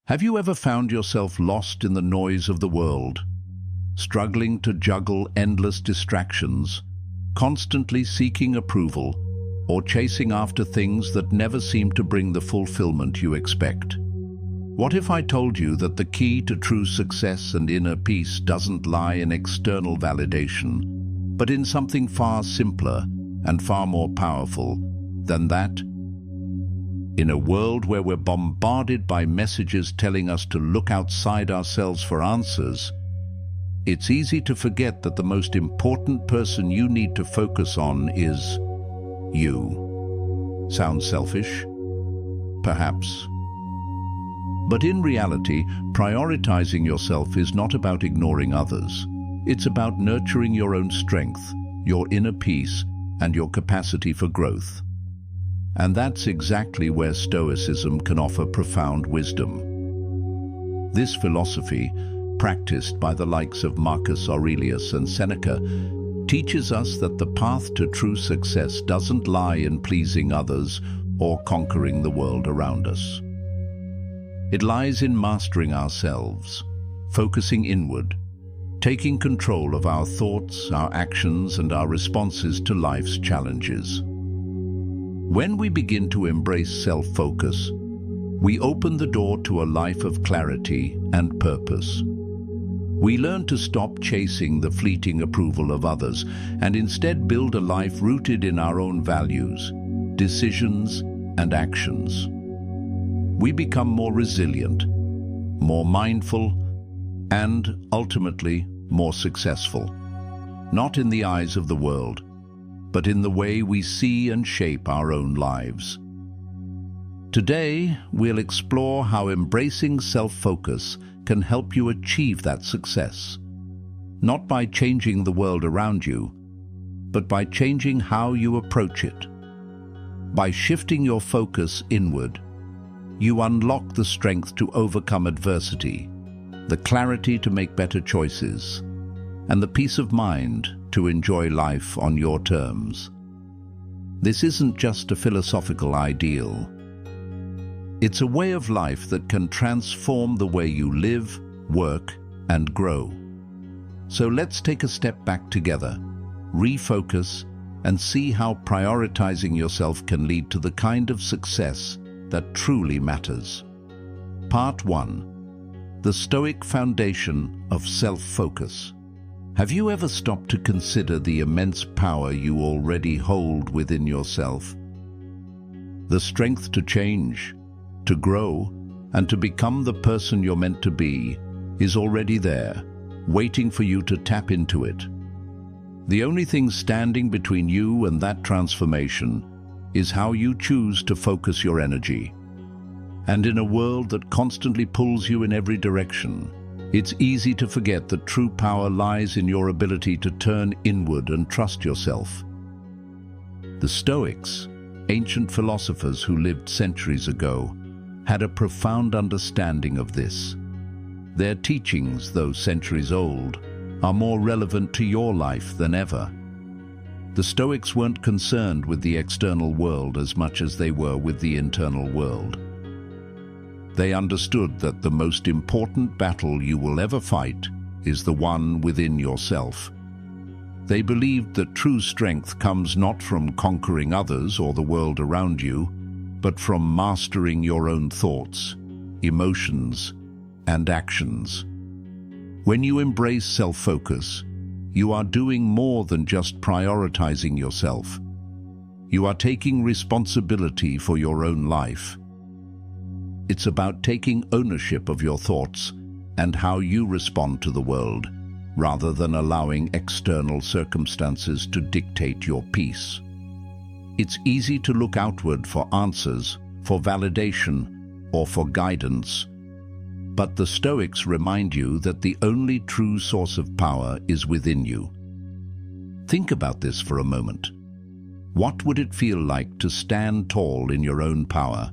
Have you ever found yourself lost in the noise of the world, struggling to juggle endless distractions, constantly seeking approval, or chasing after things that never seem to bring the fulfillment you expect? What if I told you that the key to true success and inner peace doesn't lie in external validation, but in something far simpler and far more powerful than that? In a world where we're bombarded by messages telling us to look outside ourselves for answers, it's easy to forget that the most important person you need to focus on is you. Sounds selfish? Perhaps. But in reality, prioritizing yourself is not about ignoring others. It's about nurturing your own strength, your inner peace, and your capacity for growth. And that's exactly where Stoicism can offer profound wisdom. This philosophy, practiced by the likes of Marcus Aurelius and Seneca, teaches us that the path to true success doesn't lie in pleasing others or conquering the world around us. It lies in mastering ourselves, focusing inward, taking control of our thoughts, our actions, and our responses to life's challenges. When we begin to embrace self-focus, we open the door to a life of clarity and purpose. We learn to stop chasing the fleeting approval of others and instead build a life rooted in our own values, decisions, and actions. We become more resilient, more mindful, and ultimately more successful, not in the eyes of the world, but in the way we see and shape our own lives. Today, we'll explore how embracing self-focus can help you achieve that success, not by changing the world around you, but by changing how you approach it. By shifting your focus inward, you unlock the strength to overcome adversity, the clarity to make better choices, and the peace of mind to enjoy life on your terms. This isn't just a philosophical ideal. It's a way of life that can transform the way you live, work, and grow. So let's take a step back together, refocus, and see how prioritizing yourself can lead to the kind of success that truly matters. Part 1. The Stoic Foundation of Self-Focus. Have you ever stopped to consider the immense power you already hold within yourself? The strength to change, to grow, and to become the person you're meant to be is already there, waiting for you to tap into it. The only thing standing between you and that transformation is how you choose to focus your energy. And in a world that constantly pulls you in every direction, it's easy to forget that true power lies in your ability to turn inward and trust yourself. The Stoics, ancient philosophers who lived centuries ago, had a profound understanding of this. Their teachings, though centuries old, are more relevant to your life than ever. The Stoics weren't concerned with the external world as much as they were with the internal world. They understood that the most important battle you will ever fight is the one within yourself. They believed that true strength comes not from conquering others or the world around you, but from mastering your own thoughts, emotions, and actions. When you embrace self-focus, you are doing more than just prioritizing yourself. You are taking responsibility for your own life. It's about taking ownership of your thoughts and how you respond to the world, rather than allowing external circumstances to dictate your peace. It's easy to look outward for answers, for validation, or for guidance. But the Stoics remind you that the only true source of power is within you. Think about this for a moment. What would it feel like to stand tall in your own power,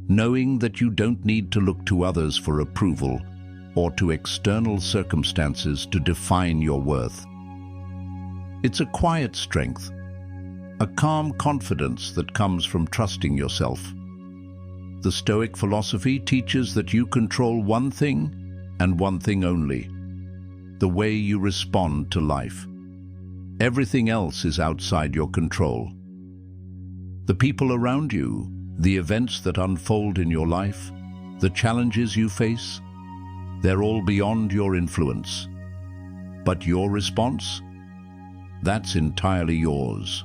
knowing that you don't need to look to others for approval or to external circumstances to define your worth? It's a quiet strength, a calm confidence that comes from trusting yourself. The Stoic philosophy teaches that you control one thing and one thing only: the way you respond to life. Everything else is outside your control. The people around you, the events that unfold in your life, the challenges you face, they're all beyond your influence. But your response? That's entirely yours.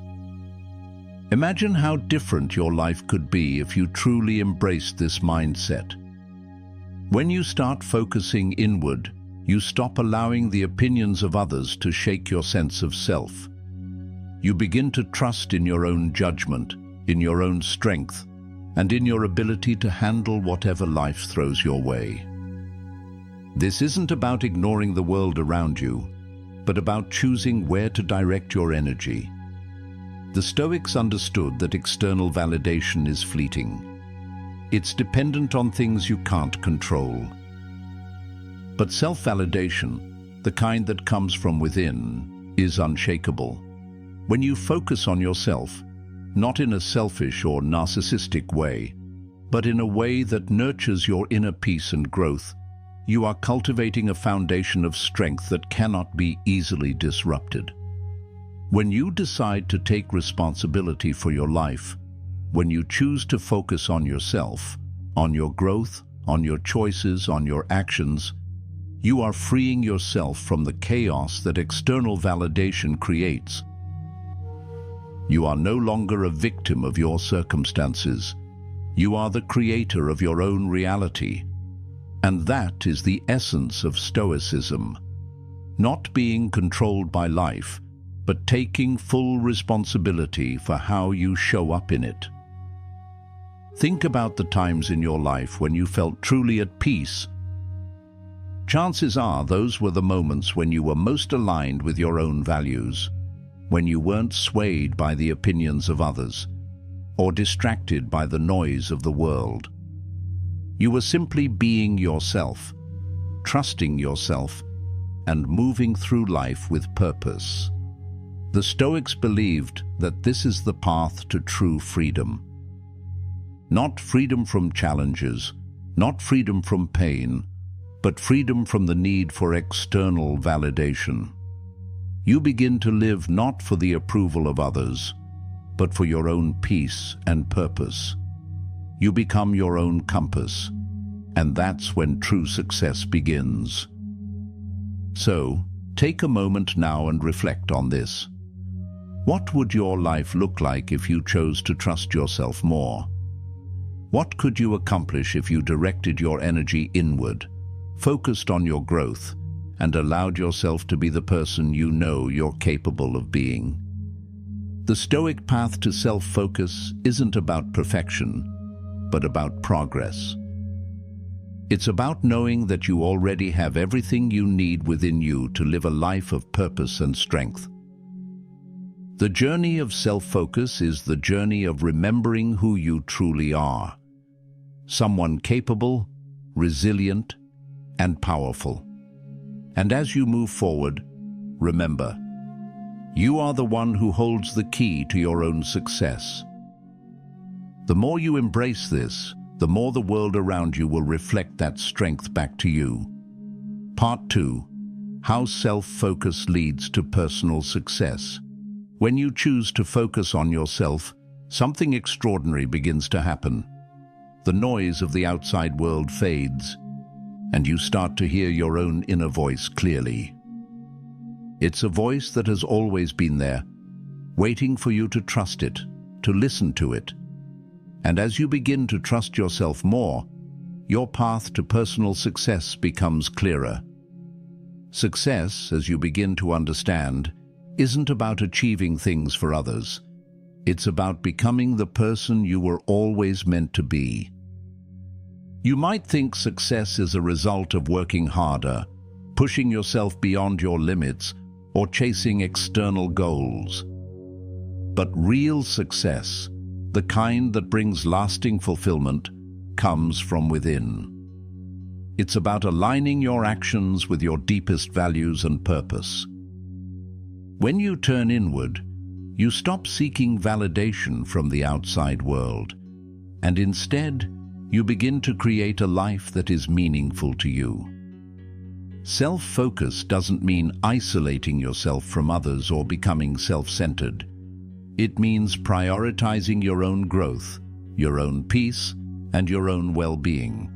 Imagine how different your life could be if you truly embraced this mindset. When you start focusing inward, you stop allowing the opinions of others to shake your sense of self. You begin to trust in your own judgment, in your own strength, and in your ability to handle whatever life throws your way. This isn't about ignoring the world around you, but about choosing where to direct your energy. The Stoics understood that external validation is fleeting. It's dependent on things you can't control. But self-validation, the kind that comes from within, is unshakable. When you focus on yourself, not in a selfish or narcissistic way, but in a way that nurtures your inner peace and growth, you are cultivating a foundation of strength that cannot be easily disrupted. When you decide to take responsibility for your life, when you choose to focus on yourself, on your growth, on your choices, on your actions, you are freeing yourself from the chaos that external validation creates. You are no longer a victim of your circumstances. You are the creator of your own reality. And that is the essence of Stoicism. Not being controlled by life, but taking full responsibility for how you show up in it. Think about the times in your life when you felt truly at peace. Chances are those were the moments when you were most aligned with your own values, when you weren't swayed by the opinions of others, or distracted by the noise of the world. You were simply being yourself, trusting yourself, and moving through life with purpose. The Stoics believed that this is the path to true freedom. Not freedom from challenges, not freedom from pain, but freedom from the need for external validation. You begin to live not for the approval of others, but for your own peace and purpose. You become your own compass, and that's when true success begins. So, take a moment now and reflect on this. What would your life look like if you chose to trust yourself more? What could you accomplish if you directed your energy inward, focused on your growth, and allowed yourself to be the person you know you're capable of being? The Stoic path to self-focus isn't about perfection, but about progress. It's about knowing that you already have everything you need within you to live a life of purpose and strength. The journey of self-focus is the journey of remembering who you truly are. Someone capable, resilient, and powerful. And as you move forward, remember, you are the one who holds the key to your own success. The more you embrace this, the more the world around you will reflect that strength back to you. Part 2. How self-focus leads to personal success. When you choose to focus on yourself, something extraordinary begins to happen. The noise of the outside world fades, and you start to hear your own inner voice clearly. It's a voice that has always been there, waiting for you to trust it, to listen to it. And as you begin to trust yourself more, your path to personal success becomes clearer. Success, as you begin to understand, isn't about achieving things for others. It's about becoming the person you were always meant to be. You might think success is a result of working harder, pushing yourself beyond your limits, or chasing external goals. But real success, the kind that brings lasting fulfillment, comes from within. It's about aligning your actions with your deepest values and purpose. When you turn inward, you stop seeking validation from the outside world, and instead, you begin to create a life that is meaningful to you. Self-focus doesn't mean isolating yourself from others or becoming self-centered. It means prioritizing your own growth, your own peace, and your own well-being.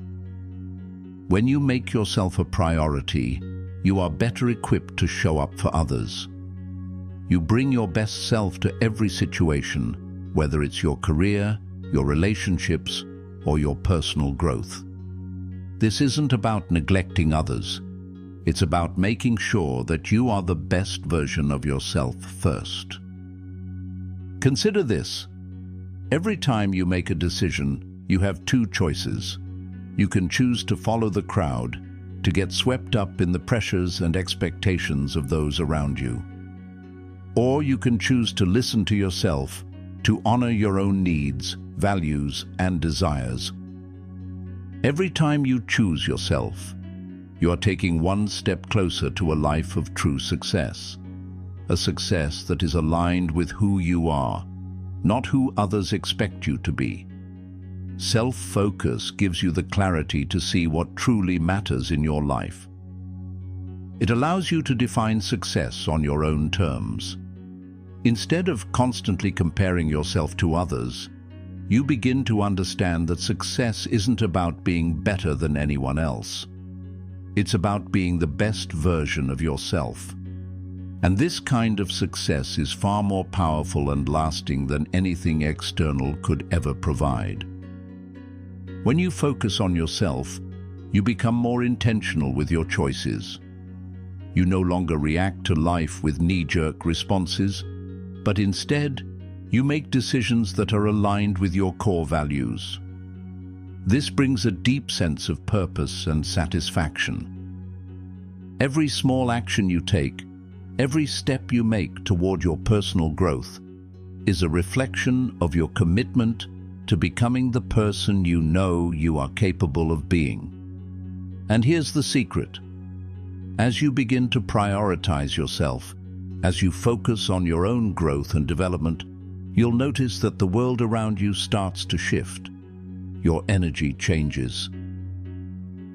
When you make yourself a priority, you are better equipped to show up for others. You bring your best self to every situation, whether it's your career, your relationships, or your personal growth. This isn't about neglecting others. It's about making sure that you are the best version of yourself first. Consider this. Every time you make a decision, you have two choices. You can choose to follow the crowd, to get swept up in the pressures and expectations of those around you. Or you can choose to listen to yourself, to honor your own needs, values, and desires. Every time you choose yourself, you are taking one step closer to a life of true success. A success that is aligned with who you are, not who others expect you to be. Self-focus gives you the clarity to see what truly matters in your life. It allows you to define success on your own terms. Instead of constantly comparing yourself to others, you begin to understand that success isn't about being better than anyone else. It's about being the best version of yourself. And this kind of success is far more powerful and lasting than anything external could ever provide. When you focus on yourself, you become more intentional with your choices. You no longer react to life with knee-jerk responses, but instead, you make decisions that are aligned with your core values. This brings a deep sense of purpose and satisfaction. Every small action you take, every step you make toward your personal growth, is a reflection of your commitment to becoming the person you know you are capable of being. And here's the secret. As you begin to prioritize yourself, as you focus on your own growth and development, you'll notice that the world around you starts to shift. Your energy changes.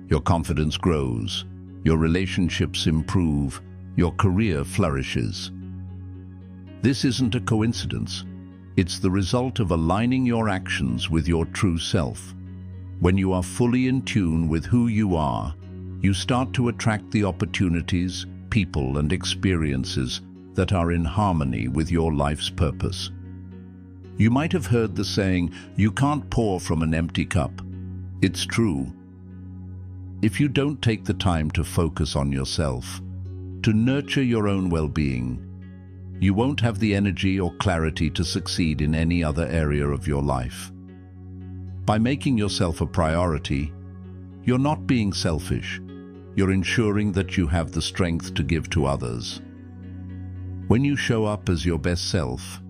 Your confidence grows. Your relationships improve. Your career flourishes. This isn't a coincidence. It's the result of aligning your actions with your true self. When you are fully in tune with who you are, you start to attract the opportunities, people, and experiences that are in harmony with your life's purpose. You might have heard the saying, "You can't pour from an empty cup." It's true. If you don't take the time to focus on yourself, to nurture your own well-being, you won't have the energy or clarity to succeed in any other area of your life. By making yourself a priority, you're not being selfish. You're ensuring that you have the strength to give to others. When you show up as your best self,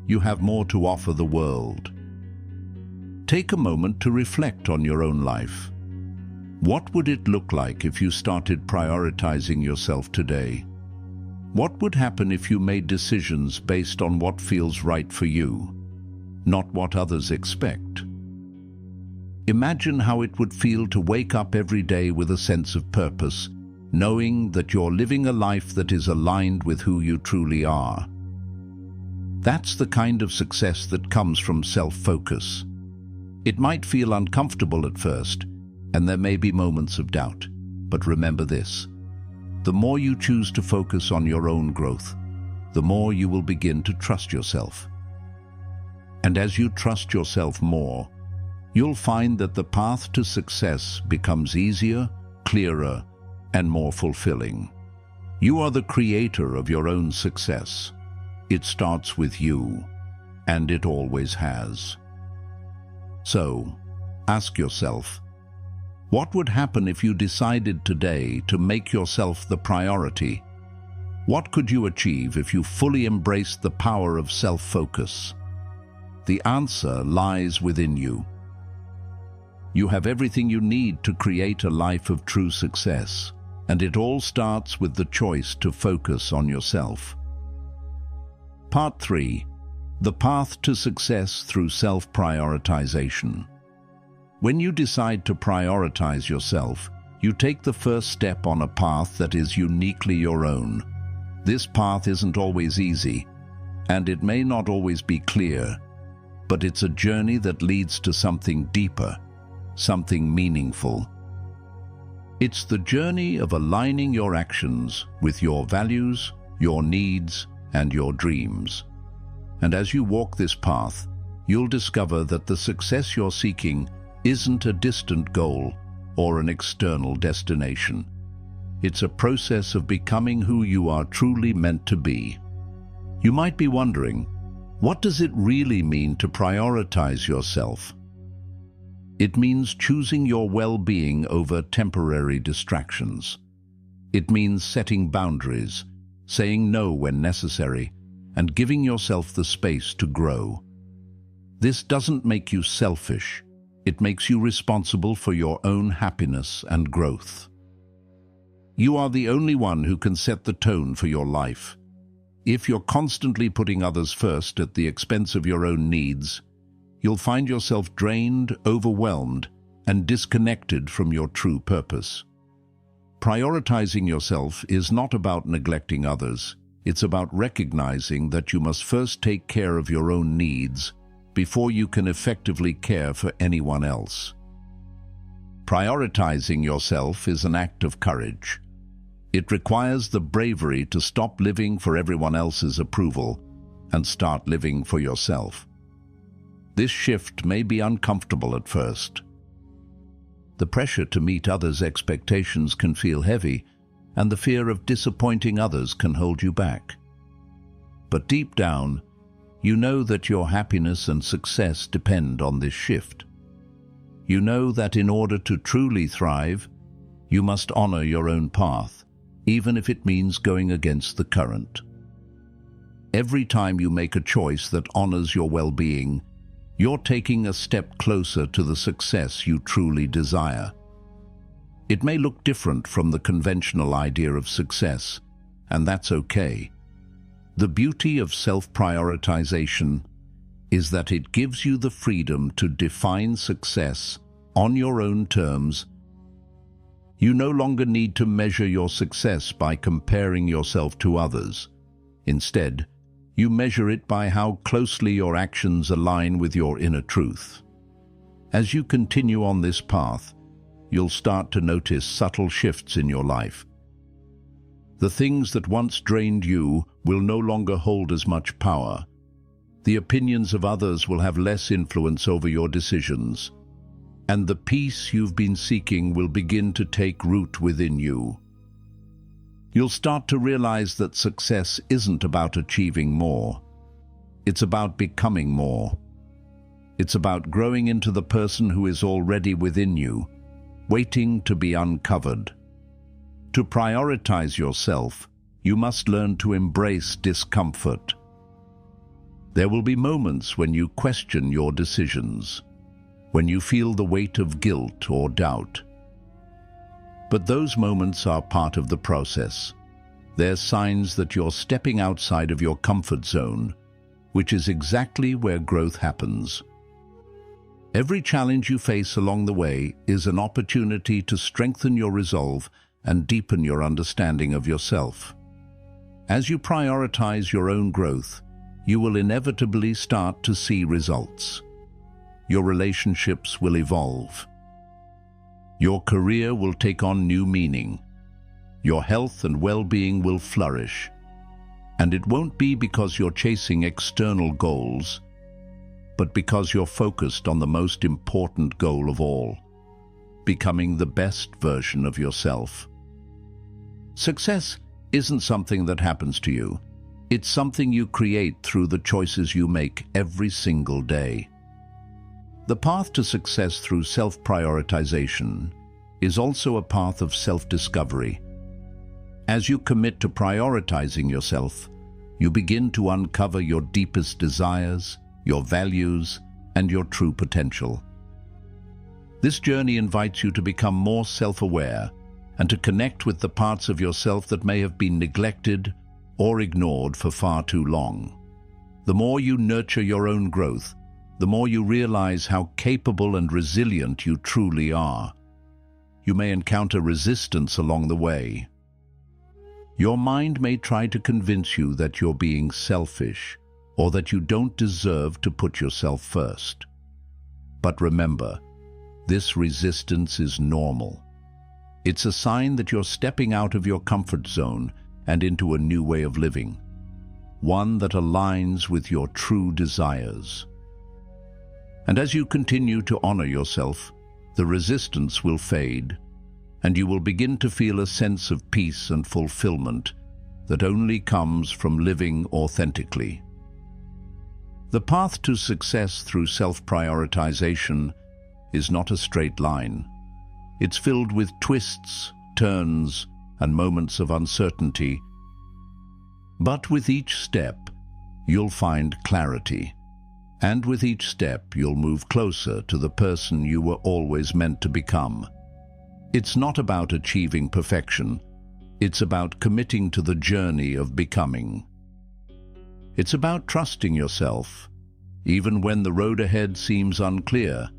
you have more to offer the world. Take a moment to reflect on your own life. What would it look like if you started prioritizing yourself today? What would happen if you made decisions based on what feels right for you, not what others expect? Imagine how it would feel to wake up every day with a sense of purpose, knowing that you're living a life that is aligned with who you truly are. That's the kind of success that comes from self-focus. It might feel uncomfortable at first, and there may be moments of doubt, but remember this. The more you choose to focus on your own growth, the more you will begin to trust yourself. And as you trust yourself more, you'll find that the path to success becomes easier, clearer, and more fulfilling. You are the creator of your own success. It starts with you, and it always has. So, ask yourself, what would happen if you decided today to make yourself the priority? What could you achieve if you fully embraced the power of self-focus? The answer lies within you. You have everything you need to create a life of true success, and it all starts with the choice to focus on yourself. Part 3. The path to success through self-prioritization. When you decide to prioritize yourself, you take the first step on a path that is uniquely your own. This path isn't always easy, and it may not always be clear, but it's a journey that leads to something deeper, something meaningful. It's the journey of aligning your actions with your values, your needs, and your dreams. And as you walk this path, you'll discover that the success you're seeking isn't a distant goal or an external destination. It's a process of becoming who you are truly meant to be. You might be wondering, what does it really mean to prioritize yourself? It means choosing your well-being over temporary distractions. It means setting boundaries, saying no when necessary, and giving yourself the space to grow. This doesn't make you selfish. It makes you responsible for your own happiness and growth. You are the only one who can set the tone for your life. If you're constantly putting others first at the expense of your own needs, you'll find yourself drained, overwhelmed, and disconnected from your true purpose. Prioritizing yourself is not about neglecting others. It's about recognizing that you must first take care of your own needs before you can effectively care for anyone else. Prioritizing yourself is an act of courage. It requires the bravery to stop living for everyone else's approval and start living for yourself. This shift may be uncomfortable at first. The pressure to meet others' expectations can feel heavy, and the fear of disappointing others can hold you back. But deep down, you know that your happiness and success depend on this shift. You know that in order to truly thrive, you must honor your own path, even if it means going against the current. Every time you make a choice that honors your well-being, you're taking a step closer to the success you truly desire. It may look different from the conventional idea of success, and that's okay. The beauty of self-prioritization is that it gives you the freedom to define success on your own terms. You no longer need to measure your success by comparing yourself to others. Instead, you measure it by how closely your actions align with your inner truth. As you continue on this path, you'll start to notice subtle shifts in your life. The things that once drained you will no longer hold as much power. The opinions of others will have less influence over your decisions, and the peace you've been seeking will begin to take root within you. You'll start to realize that success isn't about achieving more. It's about becoming more. It's about growing into the person who is already within you, waiting to be uncovered. To prioritize yourself, you must learn to embrace discomfort. There will be moments when you question your decisions, when you feel the weight of guilt or doubt. But those moments are part of the process. They're signs that you're stepping outside of your comfort zone, which is exactly where growth happens. Every challenge you face along the way is an opportunity to strengthen your resolve and deepen your understanding of yourself. As you prioritize your own growth, you will inevitably start to see results. Your relationships will evolve. Your career will take on new meaning. Your health and well-being will flourish. And it won't be because you're chasing external goals, but because you're focused on the most important goal of all, becoming the best version of yourself. Success isn't something that happens to you. It's something you create through the choices you make every single day. The path to success through self-prioritization is also a path of self-discovery. As you commit to prioritizing yourself, you begin to uncover your deepest desires, your values, and your true potential. This journey invites you to become more self-aware and to connect with the parts of yourself that may have been neglected or ignored for far too long. The more you nurture your own growth, the more you realize how capable and resilient you truly are. You may encounter resistance along the way. Your mind may try to convince you that you're being selfish or that you don't deserve to put yourself first. But remember, this resistance is normal. It's a sign that you're stepping out of your comfort zone and into a new way of living, one that aligns with your true desires. And as you continue to honor yourself, the resistance will fade, and you will begin to feel a sense of peace and fulfillment that only comes from living authentically. The path to success through self-prioritization is not a straight line. It's filled with twists, turns, and moments of uncertainty. But with each step, you'll find clarity. And with each step, you'll move closer to the person you were always meant to become. It's not about achieving perfection. It's about committing to the journey of becoming. It's about trusting yourself, even when the road ahead seems unclear,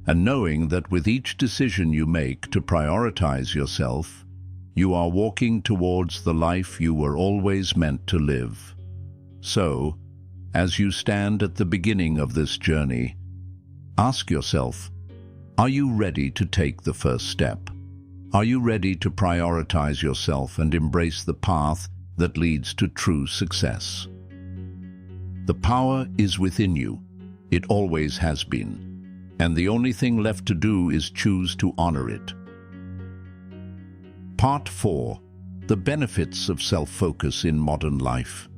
and knowing that with each decision you make to prioritize yourself, you are walking towards the life you were always meant to live. So, as you stand at the beginning of this journey, ask yourself, are you ready to take the first step? Are you ready to prioritize yourself and embrace the path that leads to true success? The power is within you. It always has been. And the only thing left to do is choose to honor it. Part 4. The benefits of self-focus in modern life.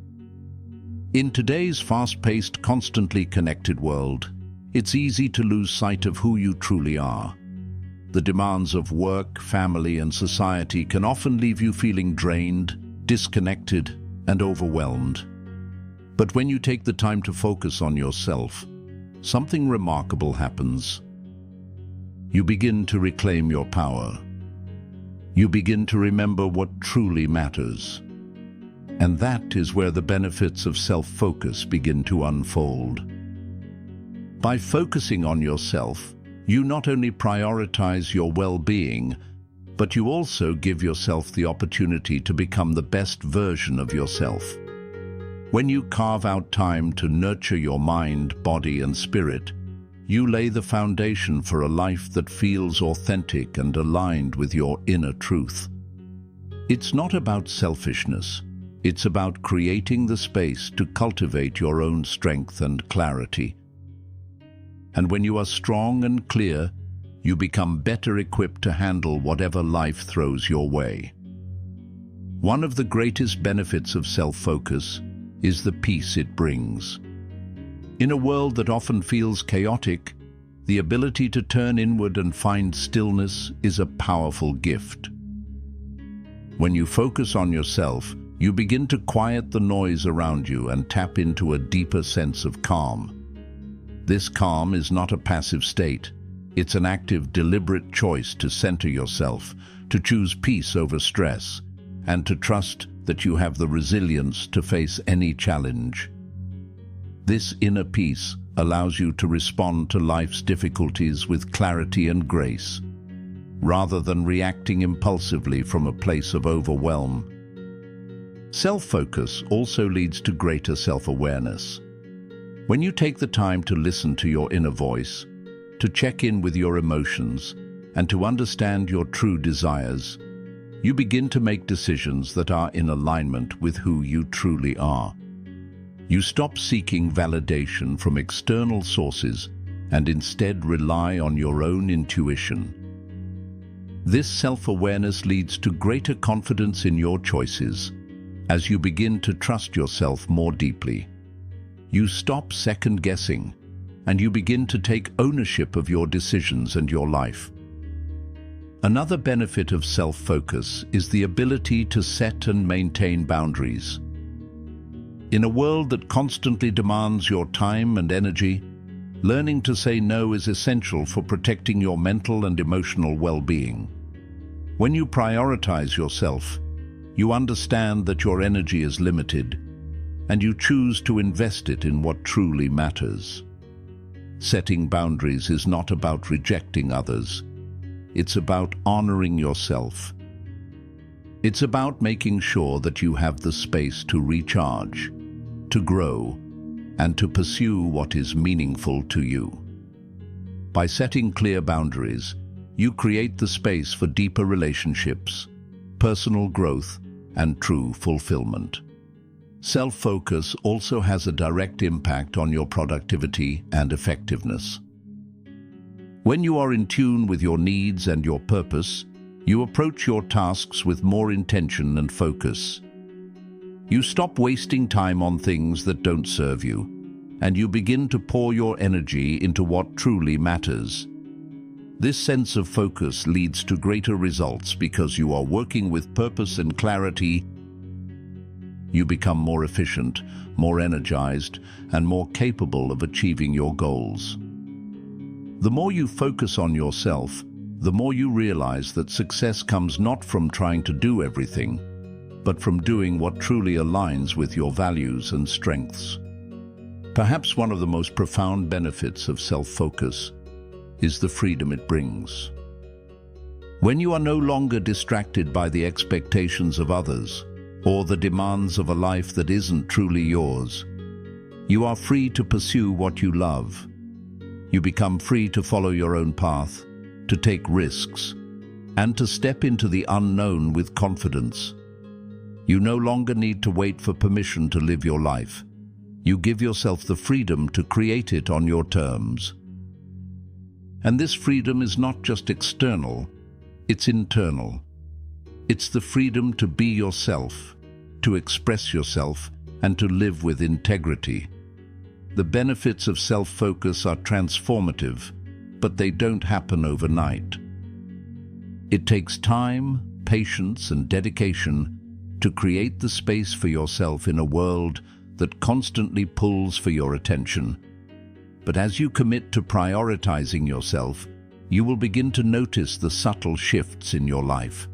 In today's fast-paced, constantly connected world, it's easy to lose sight of who you truly are. The demands of work, family, and society can often leave you feeling drained, disconnected, and overwhelmed. But when you take the time to focus on yourself, something remarkable happens. You begin to reclaim your power. You begin to remember what truly matters. And that is where the benefits of self-focus begin to unfold. By focusing on yourself, you not only prioritize your well-being, but you also give yourself the opportunity to become the best version of yourself. When you carve out time to nurture your mind, body, and spirit, you lay the foundation for a life that feels authentic and aligned with your inner truth. It's not about selfishness. It's about creating the space to cultivate your own strength and clarity. And when you are strong and clear, you become better equipped to handle whatever life throws your way. One of the greatest benefits of self-focus is the peace it brings. In a world that often feels chaotic, the ability to turn inward and find stillness is a powerful gift. When you focus on yourself, you begin to quiet the noise around you and tap into a deeper sense of calm. This calm is not a passive state. It's an active, deliberate choice to center yourself, to choose peace over stress, and to trust that you have the resilience to face any challenge. This inner peace allows you to respond to life's difficulties with clarity and grace, rather than reacting impulsively from a place of overwhelm. Self-focus also leads to greater self-awareness. When you take the time to listen to your inner voice, to check in with your emotions, and to understand your true desires, you begin to make decisions that are in alignment with who you truly are. You stop seeking validation from external sources and instead rely on your own intuition. This self-awareness leads to greater confidence in your choices as you begin to trust yourself more deeply. You stop second-guessing, and you begin to take ownership of your decisions and your life. Another benefit of self-focus is the ability to set and maintain boundaries. In a world that constantly demands your time and energy, learning to say no is essential for protecting your mental and emotional well-being. When you prioritize yourself, you understand that your energy is limited, and you choose to invest it in what truly matters. Setting boundaries is not about rejecting others. It's about honoring yourself. It's about making sure that you have the space to recharge, to grow, and to pursue what is meaningful to you. By setting clear boundaries, you create the space for deeper relationships, personal growth, and true fulfillment. Self-focus also has a direct impact on your productivity and effectiveness. When you are in tune with your needs and your purpose, you approach your tasks with more intention and focus. You stop wasting time on things that don't serve you, and you begin to pour your energy into what truly matters. This sense of focus leads to greater results because you are working with purpose and clarity. You become more efficient, more energized, and more capable of achieving your goals. The more you focus on yourself, the more you realize that success comes not from trying to do everything, but from doing what truly aligns with your values and strengths. Perhaps one of the most profound benefits of self-focus is the freedom it brings. When you are no longer distracted by the expectations of others or the demands of a life that isn't truly yours, you are free to pursue what you love. You become free to follow your own path, to take risks, and to step into the unknown with confidence. You no longer need to wait for permission to live your life. You give yourself the freedom to create it on your terms. And this freedom is not just external, it's internal. It's the freedom to be yourself, to express yourself, and to live with integrity. The benefits of self-focus are transformative, but they don't happen overnight. It takes time, patience, and dedication to create the space for yourself in a world that constantly pulls for your attention. But as you commit to prioritizing yourself, you will begin to notice the subtle shifts in your life.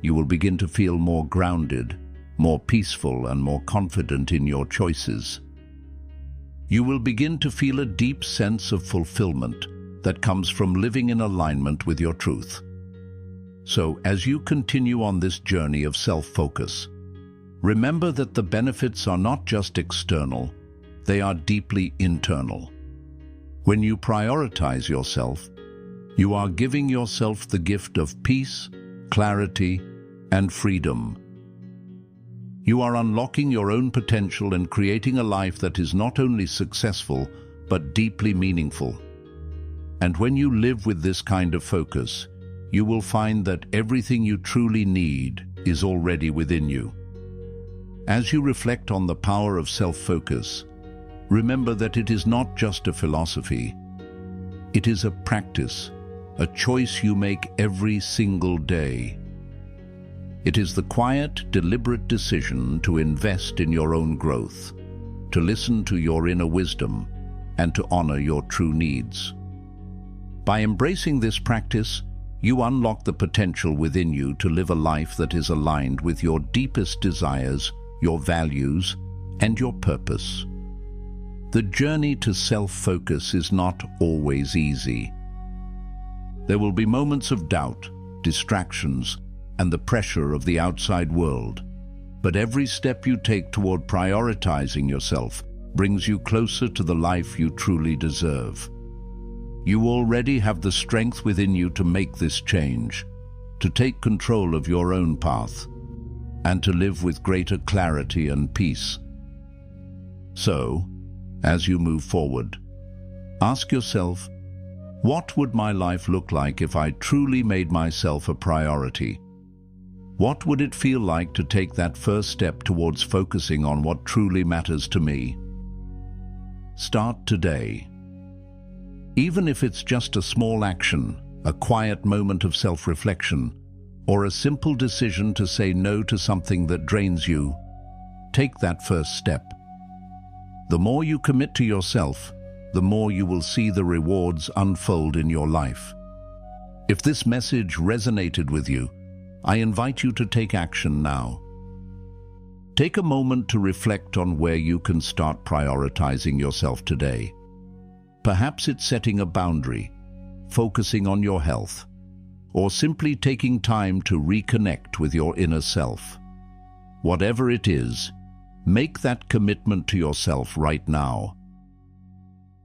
You will begin to feel more grounded, more peaceful, and more confident in your choices. You will begin to feel a deep sense of fulfillment that comes from living in alignment with your truth. So, as you continue on this journey of self-focus, remember that the benefits are not just external, they are deeply internal. When you prioritize yourself, you are giving yourself the gift of peace, clarity, and freedom. You are unlocking your own potential and creating a life that is not only successful, but deeply meaningful. And when you live with this kind of focus, you will find that everything you truly need is already within you. As you reflect on the power of self-focus, remember that it is not just a philosophy. It is a practice, a choice you make every single day. It is the quiet, deliberate decision to invest in your own growth, to listen to your inner wisdom, and to honor your true needs. By embracing this practice, you unlock the potential within you to live a life that is aligned with your deepest desires, your values, and your purpose. The journey to self-focus is not always easy. There will be moments of doubt, distractions, and the pressure of the outside world. But every step you take toward prioritizing yourself brings you closer to the life you truly deserve. You already have the strength within you to make this change, to take control of your own path, and to live with greater clarity and peace. So, as you move forward, ask yourself, what would my life look like if I truly made myself a priority? What would it feel like to take that first step towards focusing on what truly matters to me? Start today. Even if it's just a small action, a quiet moment of self-reflection, or a simple decision to say no to something that drains you, take that first step. The more you commit to yourself, the more you will see the rewards unfold in your life. If this message resonated with you, I invite you to take action now. Take a moment to reflect on where you can start prioritizing yourself today. Perhaps it's setting a boundary, focusing on your health, or simply taking time to reconnect with your inner self. Whatever it is, make that commitment to yourself right now.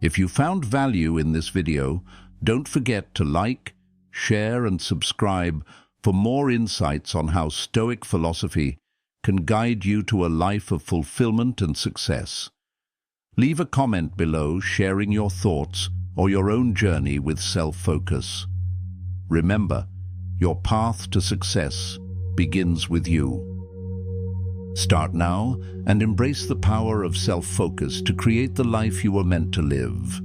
If you found value in this video, don't forget to like, share and subscribe for more insights on how Stoic philosophy can guide you to a life of fulfillment and success. Leave a comment below sharing your thoughts or your own journey with self-focus. Remember, your path to success begins with you. Start now and embrace the power of self-focus to create the life you were meant to live.